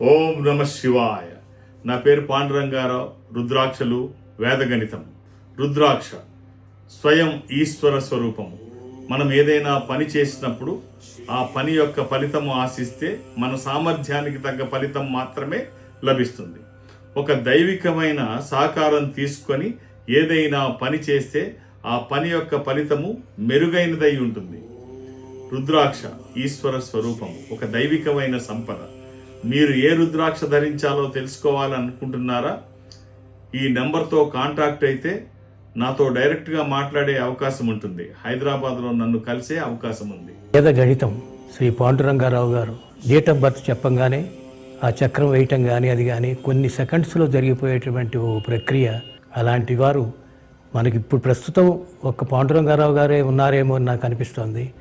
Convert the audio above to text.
ఓం నమ శివాయ. నా పేరు పాండురంగారావు. రుద్రాక్షలు వేదగణితం. రుద్రాక్ష స్వయం ఈశ్వర స్వరూపము. మనం ఏదైనా పని చేసినప్పుడు ఆ పని యొక్క ఫలితము ఆశిస్తే మన సామర్థ్యానికి తగ్గ ఫలితం మాత్రమే లభిస్తుంది. ఒక దైవికమైన సహకారం తీసుకొని ఏదైనా పని చేస్తే ఆ పని యొక్క ఫలితము మెరుగైనదై ఉంటుంది. రుద్రాక్ష ఈశ్వర స్వరూపము, ఒక దైవికమైన సంపద. మీరు ఏ రుద్రాక్ష ధరించాలో తెలుసుకోవాలనుకుంటున్నారా? ఈ నెంబర్తో కాంటాక్ట్ అయితే నాతో డైరెక్ట్గా మాట్లాడే అవకాశం ఉంటుంది. హైదరాబాద్లో నన్ను కలిసే అవకాశం ఉంది. వేద గణితం శ్రీ పాండురంగారావు గారు డేట్ ఆఫ్ బర్త్ చెప్పంగానే ఆ చక్రం వేయటం కానీ అది కానీ కొన్ని సెకండ్స్లో జరిగిపోయేటువంటి ఓ ప్రక్రియ. అలాంటి వారు మనకి ఇప్పుడు ప్రస్తుతం ఒక్క పాండురంగారావు గారే ఉన్నారేమో అని నాకు అనిపిస్తోంది.